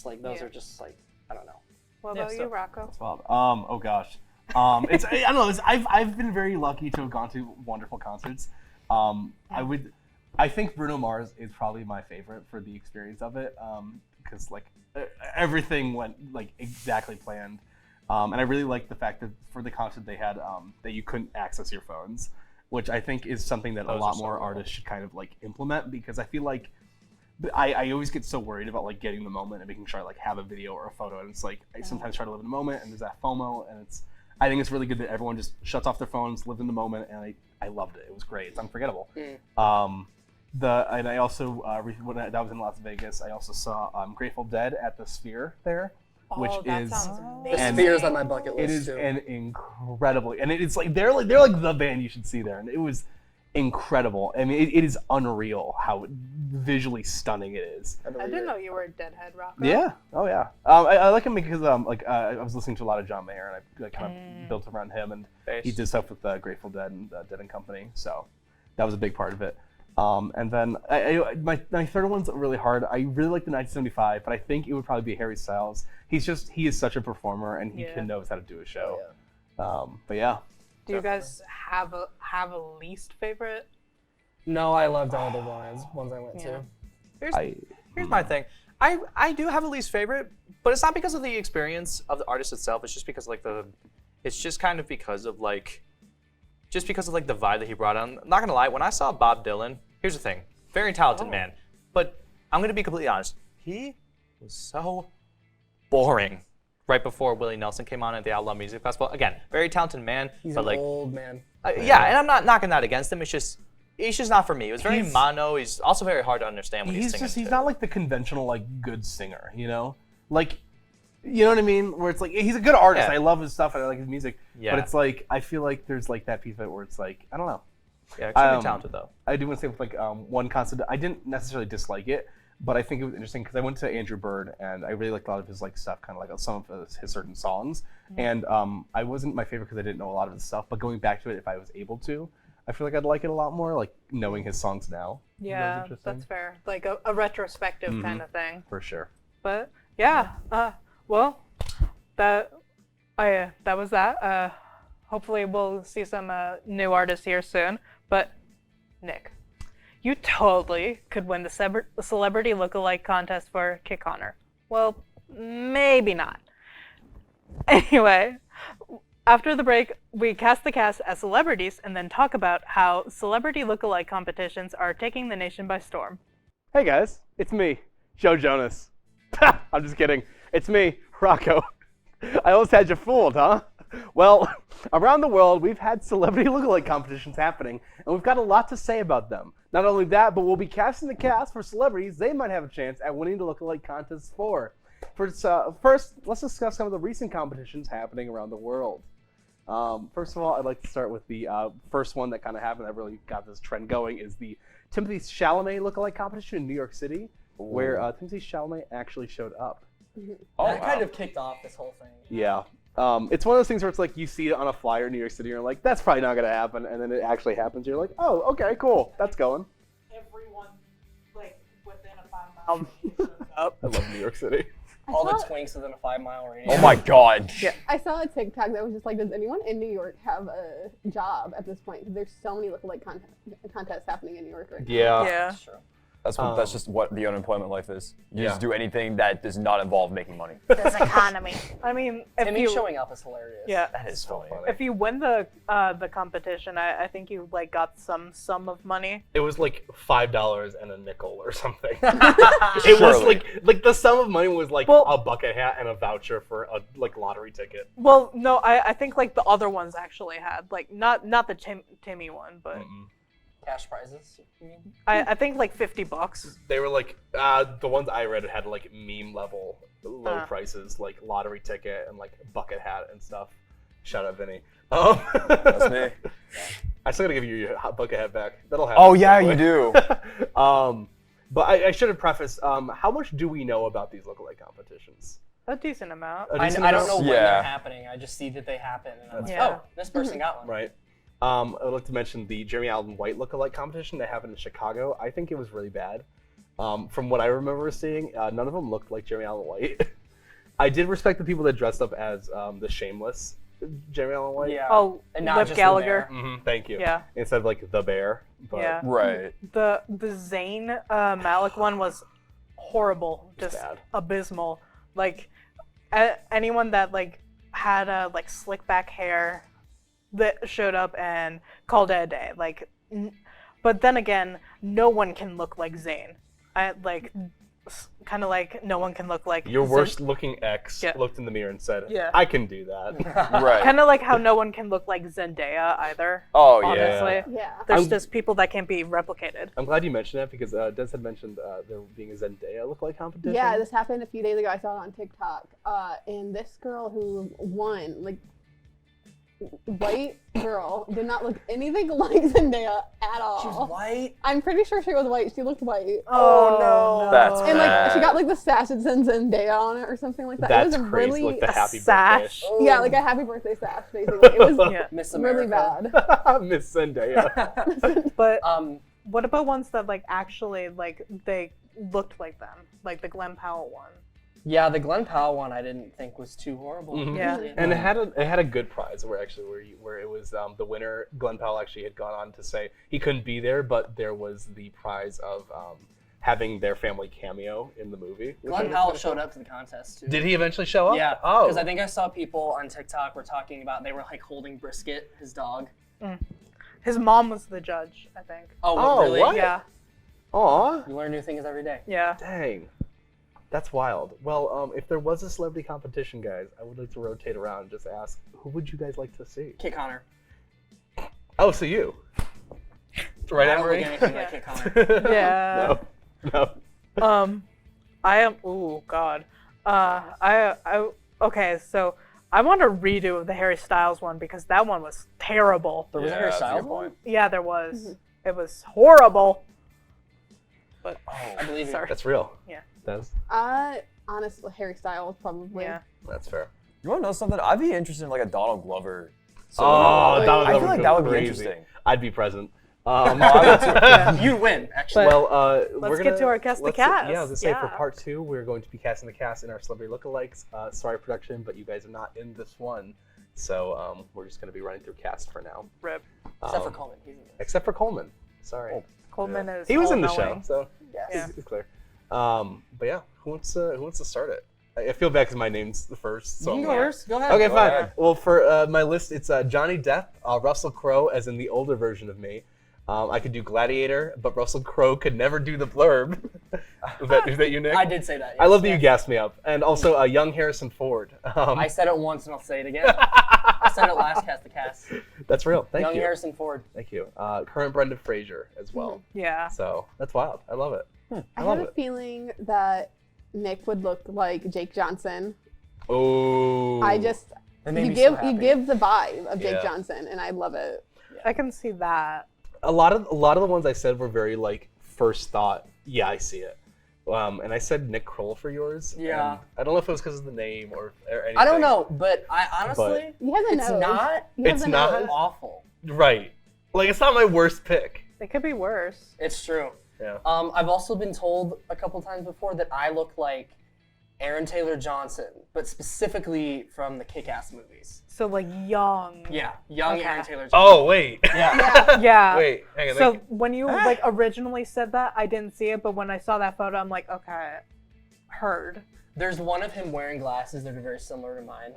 C: like those are just like I don't know.
H: What about you, Rocco?
B: That's wild. Oh gosh. It's I don't know. I've been very lucky to have gone to wonderful concerts. I think Bruno Mars is probably my favorite for the experience of it. Because like everything went like exactly planned. And I really like the fact that for the concert they had that you couldn't access your phones, which I think is something that a lot more artists should kind of like implement, because I feel like I always get so worried about like getting the moment and making sure I like have a video or a photo, and it's like I sometimes try to live in the moment and there's that FOMO, and I think it's really good that everyone just shuts off their phones, live in the moment, and I loved it. It was great. It's unforgettable. And I also when that was in Las Vegas, I also saw Grateful Dead at the Sphere there, which
H: that
B: is
H: sounds
C: The
H: amazing.
C: Sphere's on my bucket list
B: it is
C: too.
B: an incredibly, and it's like they're like the band you should see there, and it was incredible. I mean, it is unreal how visually stunning it is.
H: I didn't know you were a Deadhead, Rocco.
B: Yeah. Oh yeah. I like him because I was listening to a lot of John Mayer, and I kind of built around him, and he did stuff with Grateful Dead and Dead and Company, so that was a big part of it. And then my third one's really hard. I really like the 1975, but I think it would probably be Harry Styles. He is such a performer, and he knows how to do a show. But yeah.
H: Do you guys have a least favorite?
C: No, I loved all the ones I went
H: Yeah.
C: to.
D: Here's my thing. I do have a least favorite, but it's not because of the experience of the artist itself. It's just because it's just kind of because of like the vibe that he brought on. I'm not gonna lie, when I saw Bob Dylan, here's the thing, very talented man, but I'm gonna be completely honest, he was so boring right before Willie Nelson came on at the Outlaw Music Festival. Again, very talented man,
C: He's
D: but
C: an
D: like
C: old man.
D: yeah, and I'm not knocking that against him. It's just not for me. It was very mono. He's also very hard to understand when he's singing.
B: He's not like the conventional like good singer, you know? Like, you know what I mean? Where it's like he's a good artist.
D: Yeah.
B: I love his stuff and I like his music.
D: Yeah.
B: But it's like I feel like there's like that piece of it where it's like I don't know.
D: Yeah, extremely talented though.
B: I do want to say with like one concert, I didn't necessarily dislike it, but I think it was interesting because I went to Andrew Bird and I really liked a lot of his like stuff, kind of like some of his certain songs. And I wasn't my favorite because I didn't know a lot of his stuff. But going back to it, if I was able to, I feel like I'd like it a lot more, like knowing his songs now.
H: Yeah, that's fair. Like a retrospective kind of thing.
B: For sure.
H: But yeah, well, that was that. Hopefully we'll see some new artists here soon. But Nick, you totally could win the celebrity lookalike contest for Kit Connor. Well, maybe not. Anyway, after the break, we cast the cast as celebrities and then talk about how celebrity lookalike competitions are taking the nation by storm.
B: Hey guys, it's me, Joe Jonas. I'm just kidding. It's me, Rocco. I almost had you fooled, huh? Well, around the world, we've had celebrity lookalike competitions happening, and we've got a lot to say about them. Not only that, but we'll be casting the cast for celebrities they might have a chance at winning the lookalike contest for. First, let's discuss some of the recent competitions happening around the world. First of all, I'd like to start with the first one that kind of happened that really got this trend going is the Timothée Chalamet lookalike competition in New York City, where Timothée Chalamet actually showed up.
C: That kind of kicked off this whole thing.
B: Yeah. It's one of those things where it's like you see it on a flyer in New York City and you're like, that's probably not going to happen. And then it actually happens. You're like, oh, okay, cool. That's going.
H: Everyone, like, within a 5 mile radius up.
B: I love New York City.
C: All the twinks within a 5 mile radius.
E: Oh my God.
H: Yeah.
F: I saw a TikTok that was just like, does anyone in New York have a job at this point? Because there's so many lookalike contests happening in New York right now.
E: Yeah.
H: Yeah.
C: That's true.
E: That's just what the unemployment life is. You
B: Yeah.
E: just do anything that does not involve making money.
H: This economy. I mean, if
C: Timmy
H: you
C: showing up is hilarious.
H: yeah,
E: That is funny.
H: if you win the competition, I think you like got some sum of money.
B: It was like $5 and a nickel or something. It was
E: Surely.
B: like the sum of money was like
H: Well-
B: a bucket hat and a voucher for a like lottery ticket.
H: Well, no, I think like the other ones actually had like not the Timmy one, but
C: Cash prizes. You mean?
H: I think like $50.
B: They were like the ones I read had like meme level low prices, like lottery ticket and like bucket hat and stuff. Shout out Vinny.
E: That's me.
B: I still gotta give you your hot bucket hat back. That'll happen.
E: Oh yeah,
B: by
E: you
B: the way.
E: do.
B: But I should have prefaced. How much do we know about these lookalike competitions?
H: A decent amount.
B: A
C: I
B: decent
C: don't
B: amount?
C: know when
E: Yeah.
C: they're happening. I just see that they happen, and I'm like,
H: Yeah.
C: oh, this person got one.
B: Right. I would like to mention the Jeremy Allen White lookalike competition that happened in Chicago. I think it was really bad. From what I remember seeing, none of them looked like Jeremy Allen White. I did respect the people that dressed up as the shameless Jeremy Allen White.
C: Yeah.
H: Oh,
C: And not
H: Lip
C: just the
H: Gallagher.
C: bear.
B: Thank you.
H: Yeah.
B: Instead of like the bear. But
H: Yeah.
E: Right.
H: The Zayn Malik one was horrible, just
B: bad.
H: abysmal. Like anyone that like had like slick back hair that showed up and called it a day. Like, but then again, no one can look like Zayn. I like kind of like no one can look like
B: Your worst looking ex
H: Yeah.
B: looked in the mirror and said,
H: Yeah.
B: I can do that.
E: Right.
H: Kind of like how no one can look like Zendaya either.
E: Oh yeah.
H: Honestly,
F: Yeah.
H: there's
B: I'm-
H: just people that can't be replicated.
B: I'm glad you mentioned that because Des had mentioned there being a Zendaya lookalike competition.
F: Yeah, this happened a few days ago. I saw it on TikTok. And this girl who won, like, white girl, did not look anything like Zendaya at all.
C: She was white.
F: I'm pretty sure she was white. She looked white.
H: Oh no.
E: That's
F: And like she
E: bad.
F: got like the sash that says Zendaya on it or something like that.
B: That's
F: it was
B: crazy.
F: really
B: Like the happy
H: sash.
B: birthday.
F: yeah, like a happy birthday sash basically. It was
H: Yeah.
C: Miss
F: really
C: America.
F: bad.
B: Miss Zendaya.
H: But what about ones that like actually like they looked like them, like the Glenn Powell one?
C: Yeah, the Glenn Powell one I didn't think was too horrible.
B: Mhm.
H: Yeah.
B: And it had a good prize where it was the winner. Glenn Powell actually had gone on to say he couldn't be there, but there was the prize of having their family cameo in the movie. which I
C: Glenn
B: was
C: Powell
B: kinda
C: showed
B: cool.
C: up to the contest too.
B: Did he eventually show up?
C: Yeah.
B: Oh.
C: Because I think I saw people on TikTok were talking about they were like holding Brisket, his dog.
H: His mom was the judge, I think.
B: Oh,
C: really?
B: what?
H: Yeah.
B: Aw.
C: You learn new things every day.
H: Yeah.
B: Dang. That's wild. Well, if there was a celebrity competition, guys, I would like to rotate around and just ask, who would you guys like to see?
C: Kit Connor.
B: Oh, so you. Right,
C: I don't
B: Emery?
C: think anything like Kit Connor.
H: Yeah.
B: No.
H: I am. Oh God. Okay. So I want a redo of the Harry Styles one because that one was terrible.
C: There was a
E: Yeah,
C: Harry
E: that's a
C: Styles
E: good
C: one?
E: point.
H: Yeah, there was. It was horrible. But
C: I believe you.
H: sorry.
B: That's real.
H: Yeah.
B: That's
F: Honestly, Harry Styles probably.
H: Yeah.
B: fair.
E: You want to know something? I'd be interested in like a Donald Glover.
B: Oh, Donald
E: I
B: Glover
E: feel like
B: would
E: that
B: go
E: would be
B: crazy.
E: interesting.
B: I'd be present.
C: You'd win, actually.
H: But
B: Well,
H: let's get to our cast the cast.
B: Yeah, I was gonna say for
H: Yeah.
B: part 2, we're going to be casting the cast in our celebrity lookalikes. Sorry, production, but you guys are not in this one, so we're just gonna be running through cast for now.
H: Rip.
C: Except for Coleman. He's in this.
B: Except for Coleman. Sorry,
H: Coleman is.
B: he was in the show,
H: all-knowing.
B: so
H: Yeah.
B: it's clear. But yeah, who wants to start it? I feel bad because my name's the first. So
C: You can
B: I'm
C: go
B: like-
C: first. Go ahead.
B: Okay,
E: Go
B: fine.
E: ahead.
B: Well, for my list, it's Johnny Depp, Russell Crowe, as in the older version of me. I could do Gladiator, but Russell Crowe could never do the Blurb. is that you, Nick?
C: I did say that.
B: I love that
C: yes.
B: you gassed me up. And also young Harrison Ford.
C: I said it once and I'll say it again. I said it last cast the cast.
B: That's real. Thank
C: Young
B: you.
C: Harrison Ford.
B: Thank you. Current Brendan Fraser as well.
H: Yeah.
B: So that's wild. I love it.
F: I
B: love
F: have a
B: it.
F: feeling that Nick would look like Jake Johnson.
B: Oh.
F: I just
C: That made
F: you
C: me so
F: give
C: happy.
F: you give the vibe of Jake
B: Yeah.
F: Johnson, and I love it.
H: I can see that.
B: a lot of the ones I said were very like first thought. Yeah, I see it. And I said Nick Kroll for yours.
C: Yeah.
B: and I don't know if it was because of the name or anything.
C: I don't know, but I honestly,
F: He has a
C: it's
F: nose.
C: not
F: He has
B: It's
F: a
B: not?
F: nose.
C: awful.
B: Right. Like it's not my worst pick.
H: It could be worse.
C: It's true.
B: Yeah.
C: I've also been told a couple times before that I look like Aaron Taylor Johnson, but specifically from the Kick-Ass movies.
H: So like young.
C: Yeah, young
H: Okay.
C: Aaron Taylor Johnson.
B: Oh wait.
C: Yeah.
H: Yeah.
B: Wait. Hang on.
H: So when you like originally said that, I didn't see it, but when I saw that photo, I'm like, okay, heard.
C: There's one of him wearing glasses that are very similar to mine,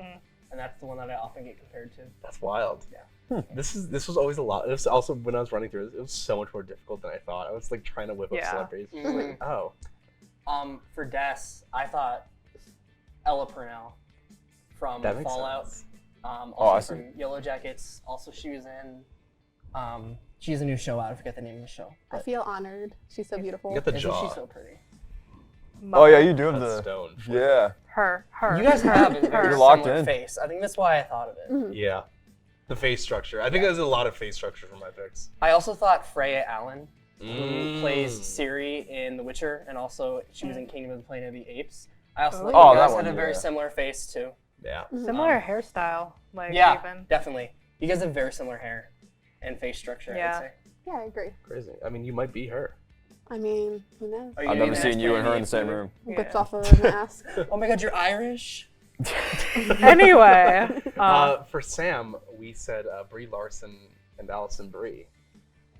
C: and that's the one that I often get compared to.
B: That's wild.
C: Yeah.
B: This was always a lot. This also when I was running through it was so much more difficult than I thought. I was like trying to whip up
H: Yeah.
B: celebrities. I was like, oh.
C: For Des, I thought Ella Purnell from
B: That makes
C: Fallout.
B: sense.
C: Also
E: I see.
C: from Yellow Jackets. Also, she was in. She has a new show out. I forget the name of the show.
F: I feel honored. She's so beautiful.
B: You got the
C: Isn't
B: jaw.
C: she so pretty?
E: Oh yeah, you do have
B: That's
E: the.
B: stone.
E: Yeah.
H: Her.
C: You guys have a
H: her.
C: very
E: You're locked
C: similar
E: in.
C: face. I think that's why I thought of it.
B: Yeah. The face structure. I think there's a lot of face structure for my picks.
C: I also thought Freya Allen, who plays Ciri in The Witcher, and also she was in Kingdom of the Planet of the Apes. I also thought
E: Oh,
C: you guys
E: that
C: had
E: one,
C: a very
E: yeah.
C: similar face too.
B: Yeah.
H: Similar hairstyle, like
C: Yeah,
H: even.
C: definitely. You guys have very similar hair and face structure.
H: Yeah.
C: I'd say.
F: Yeah, I agree.
B: Crazy. I mean, you might be her.
F: I mean, who knows?
C: Are you
E: I've
C: gonna
E: never
C: be
E: seen
C: next
E: you and her
C: Planet
E: in the same
C: Apes
E: room.
F: Whips
H: Yeah.
F: off a mask.
C: movie? Oh my God, you're Irish.
H: Anyway,
B: For Sam, we said Brie Larson and Allison Brie.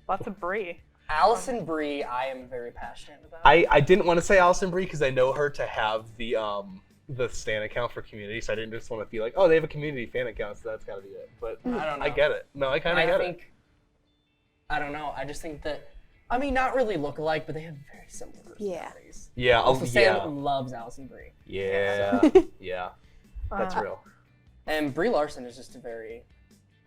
H: lots of Brie.
C: Allison Brie, I am very passionate about.
B: I didn't want to say Allison Brie because I know her to have the Stan account for Community, so I didn't just want to be like, oh, they have a Community fan account, so that's got to be it. But
C: I don't know.
B: I get it. No, I kind of
C: I
B: get
C: think. I don't know. I just think that. I mean, not really look alike, but they have very similar personalities.
B: it. Yeah.
C: Also, Sam
B: yeah.
C: loves Allison Brie.
B: Yeah. Yeah. That's real.
C: And Brie Larson is just a very.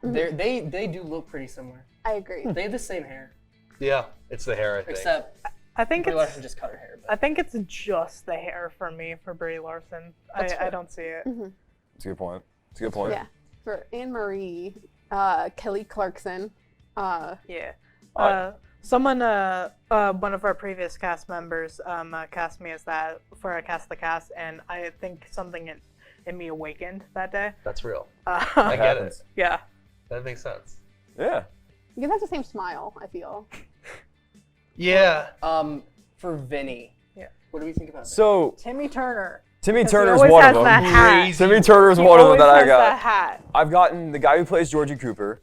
C: They do look pretty similar.
F: I agree.
C: They have the same hair,
B: Yeah. It's the hair, I think.
C: except
H: I think
C: Brie Larson
H: it's.
C: just cut her hair.
H: I think it's just the hair for me for Brie Larson. I
C: fair.
H: don't see it.
E: That's a good point. It's a good point.
F: Yeah. For Anne Marie, Kelly Clarkson.
H: Yeah. Someone, one of our previous cast members, cast me as that for a Cast the Cast, and I think something in me awakened that day.
B: That's real. I
E: That
B: get
E: happens.
B: it.
H: Yeah.
B: That makes sense.
E: Yeah.
F: You guys have the same smile, I feel.
B: Yeah.
C: For Vinny.
H: Yeah.
C: What do we think about that?
E: So
H: Timmy Turner.
E: Timmy
H: 'Cause he
E: Turner's
H: always
E: one
H: has
E: of
H: that
E: them.
H: hat.
E: Timmy Turner's
H: He
E: one of them
H: always
E: that I
H: has that
E: got.
H: hat.
E: I've gotten the guy who plays Georgie Cooper,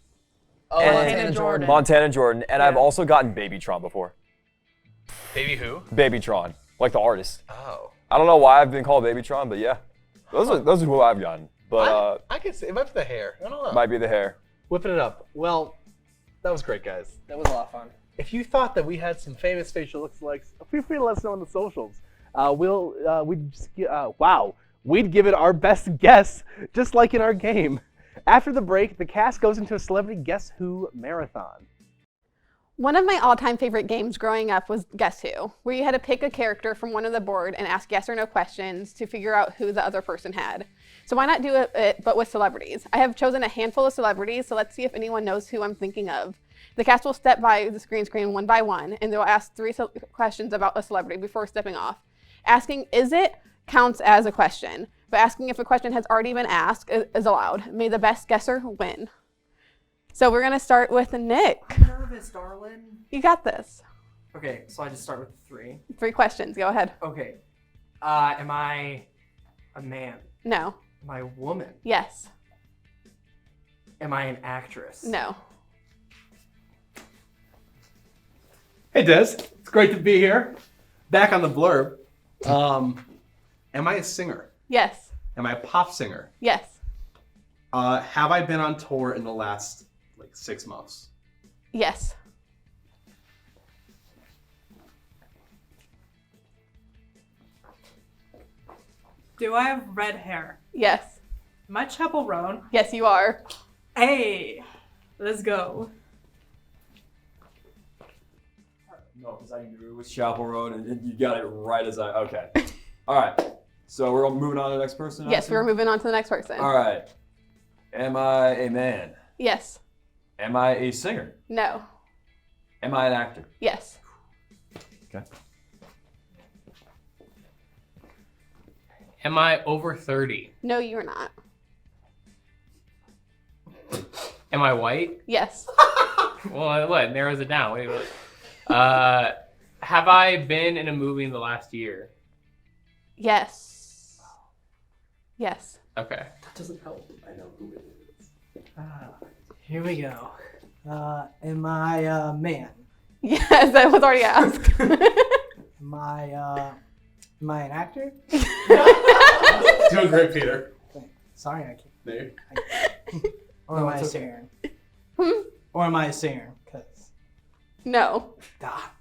C: Oh,
E: and-
C: Montana Jordan.
E: Montana Jordan, and I've
H: Yeah.
E: also gotten Babytron before.
B: Baby who?
E: Babytron, like the artist.
B: Oh.
E: I don't know why I've been called Babytron, but yeah, those are who I've gotten. But
B: I could say it might be the hair. I don't know.
E: might be the hair.
B: Whipping it up. Well, that was great, guys.
C: That was a lot of fun.
B: If you thought that we had some famous facial lookalikes, feel free to let us know on the socials. We'd give it our best guess, just like in our game. After the break, the cast goes into a celebrity Guess Who marathon.
F: One of my all-time favorite games growing up was Guess Who, where you had to pick a character from one of the board and ask yes or no questions to figure out who the other person had. So why not do it but with celebrities? I have chosen a handful of celebrities, so let's see if anyone knows who I'm thinking of. The cast will step by the screen one by one, and they'll ask 3 questions about a celebrity before stepping off. Asking "is it" counts as a question, but asking if a question has already been asked is allowed. May the best guesser win. So we're gonna start with Nick.
J: I'm nervous, darling.
F: You got this.
J: Okay, so I just start with 3.
F: 3 questions. Go ahead.
J: Okay. Am I a man?
F: No.
J: Am I a woman?
F: Yes.
J: Am I an actress?
F: No.
B: Hey Des, it's great to be here. Back on the Blurb. Am I a singer?
F: Yes.
B: Am I a pop singer?
F: Yes.
B: Have I been on tour in the last 6 months?
F: Yes.
H: Do I have red hair?
F: Yes.
H: Am I Chapel Roan?
F: Yes, you are.
H: Hey, let's go.
E: No, because I knew it was Chapel Road, and you got it right as I. Okay. All right. So we're moving on to the next person.
F: Yes, we're moving on to the next person.
E: All right. Am I a man?
F: Yes.
E: Am I a singer?
F: No.
E: Am I an actor?
F: Yes.
E: Okay.
J: Am I over 30?
F: No, you're not.
J: Am I white?
F: Yes.
J: Well, what? Narrows it down. Wait. Have I been in a movie in the last year?
F: Yes. Yes.
G: Okay.
C: That doesn't help.
J: I know who it is.
I: Here we go. Am I a man?
F: Yes, that was already asked.
I: Am I an actor?
J: Doing great, Peter.
I: Sorry, I can't.
J: There.
I: Or am I a singer? Or am I a singer? Cause
F: No.
I: ah.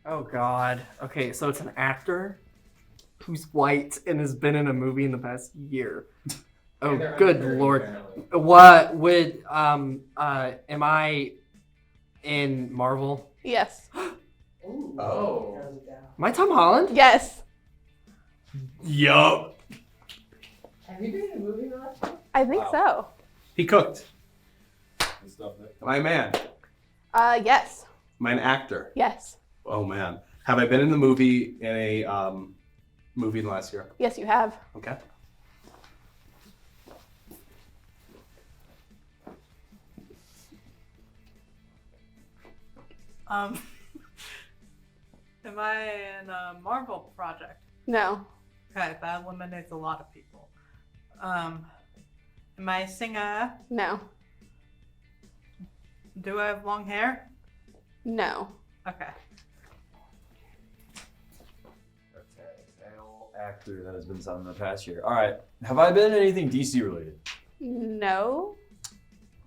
J: Oh God. Okay, so it's an actor who's white and has been in a movie in the past year. Oh, good lord. What would am I in Marvel?
F: Yes.
J: Oh. Am I Tom Holland?
F: Yes.
J: Yup.
C: Have you been in a movie in the last year?
F: I think so.
J: He cooked. Am I a man?
F: Yes.
J: Am I an actor?
F: Yes.
J: Oh man. Have I been in the movie in a movie in the last year?
F: Yes, you have.
J: Okay.
H: Am I in a Marvel project?
F: No.
H: Okay, that eliminates a lot of people. Am I a singer?
F: No.
H: Do I have long hair?
F: No.
H: Okay.
E: Male actor that has been signed in the past year. All right. Have I been in anything DC related?
F: No.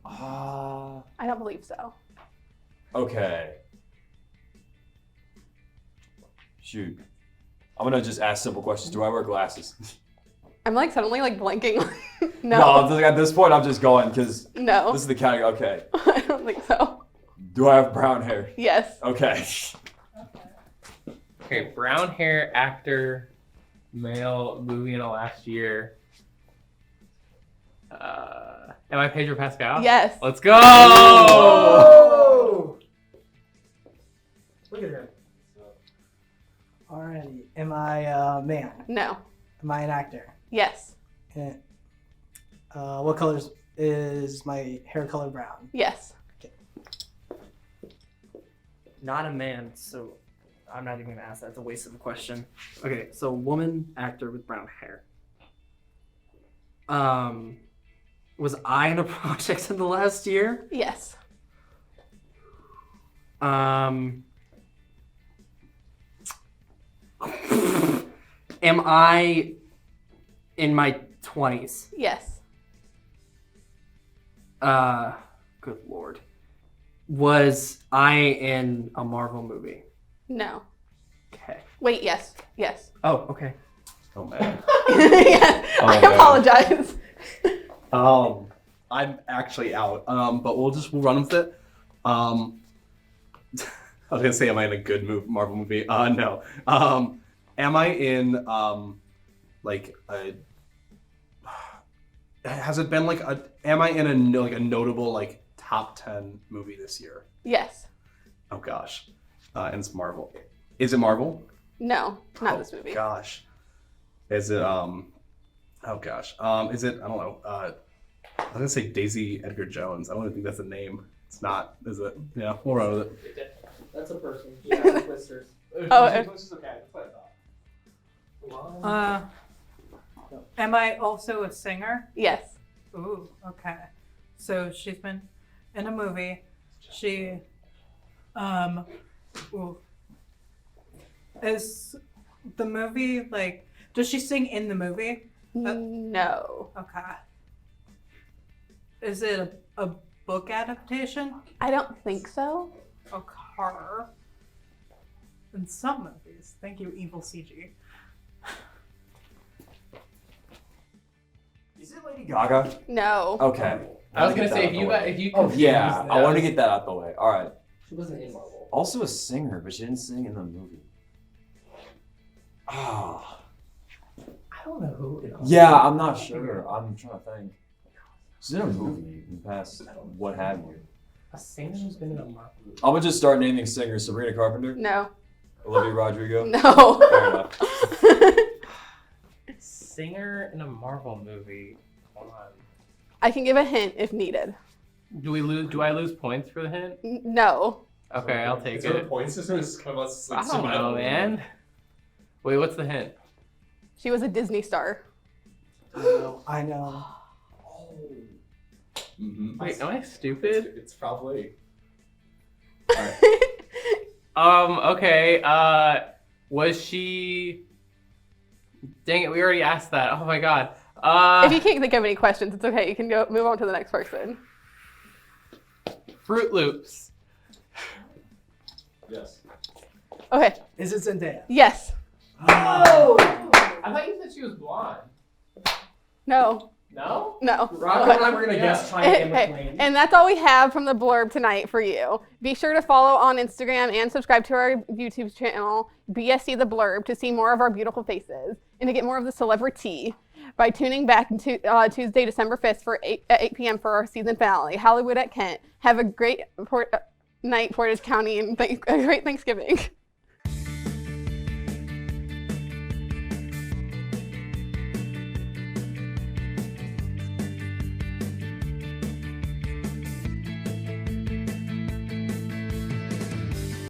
E: Ah.
F: I don't believe so.
E: Okay. Shoot. I'm gonna just ask simple questions. Do I wear glasses?
F: I'm like suddenly like blanking.
E: No,
F: No.
E: at this point I'm just going because
F: No.
E: this is the category. Okay.
F: I don't think so.
E: Do I have brown hair?
F: Yes.
E: Okay.
G: Okay, brown hair actor, male, movie in the last year. Am I Pedro Pascal?
F: Yes.
G: Let's go!
J: Oh!
C: Look at him.
I: Alrighty. Am I a man?
F: No.
I: Am I an actor?
F: Yes.
I: Eh, what colors is my hair color? Brown.
F: Yes.
J: Not a man, so I'm not even gonna ask that. It's a waste of a question. Okay, so woman actor with brown hair. Was I in a project in the last year?
F: Yes.
J: Am I in my 20s?
F: Yes.
J: Good lord. Was I in a Marvel movie?
F: No.
J: Okay.
F: Wait, yes. Yes.
J: Oh, okay.
E: Oh man.
F: Yes. I
E: man.
F: apologize.
J: I'm actually out. But we'll run with it. I was gonna say, am I in a good Marvel movie? No. Am I in like a? Has it been like a? Am I in a notable like top 10 movie this year?
F: Yes.
J: Oh gosh, and it's Marvel. Is it Marvel?
F: No, not this movie.
J: Gosh, is it Oh gosh, is it? I don't know. I was gonna say Daisy Edgar Jones. I don't even think that's a name. It's not, is it? Yeah, we'll run with it.
C: That's a person. Yeah, twisters.
F: Oh,
C: okay.
H: Am I also a singer?
F: Yes.
H: Ooh, okay. So she's been in a movie. She, ooh. Is the movie like? Does she sing in the movie?
F: No.
H: Okay. Is it a book adaptation?
F: I don't think so.
H: Okay. In some movies. Thank you, evil CG.
E: Is it Lady Gaga?
F: No.
E: Okay.
G: I was gonna say if you
E: Oh yeah,
G: confused
E: I wanted to
G: those-
E: get that out the way. All right.
C: She wasn't in Marvel.
E: Also a singer, but she didn't sing in the movie. Ah.
C: I don't know who.
E: Yeah, I'm not sure. I'm trying to think. She's in a movie in the past. What have you?
C: A singer who's been in a Marvel movie.
E: I'm gonna just start naming singers. Sabrina Carpenter,
F: No.
E: Olivia Rodrigo.
F: No.
E: Fair enough.
G: Singer in a Marvel movie. Hold on.
F: I can give a hint if needed.
G: Do I lose points for the hint?
F: No.
G: Okay, I'll take
K: Is there a
G: it.
K: point system? It's kind of us, like,
G: I don't know, man. Wait, what's the hint?
F: She was a Disney star.
I: I know.
K: Mm-hmm.
G: Wait, am I stupid?
K: It's probably.
G: Okay. Was she? Dang it, we already asked that. Oh my god.
F: If you can't think of any questions, it's okay. You can go move on to the next person.
G: Fruit Loops.
K: Yes.
F: Okay.
I: Is it Zendaya?
F: Yes.
G: Oh! I thought you said she was blonde.
F: No.
G: No?
F: No.
J: Rocco and I were gonna guess China and McLean.
F: And that's all we have from the blurb tonight for you. Be sure to follow on Instagram and subscribe to our YouTube channel, BSC The Blurb, to see more of our beautiful faces and to get more of the celebrity by tuning back to Tuesday, December 5th at 8 p.m. for our season finale, Hollywood at Kent. Have a great night, Portage County, and a great Thanksgiving.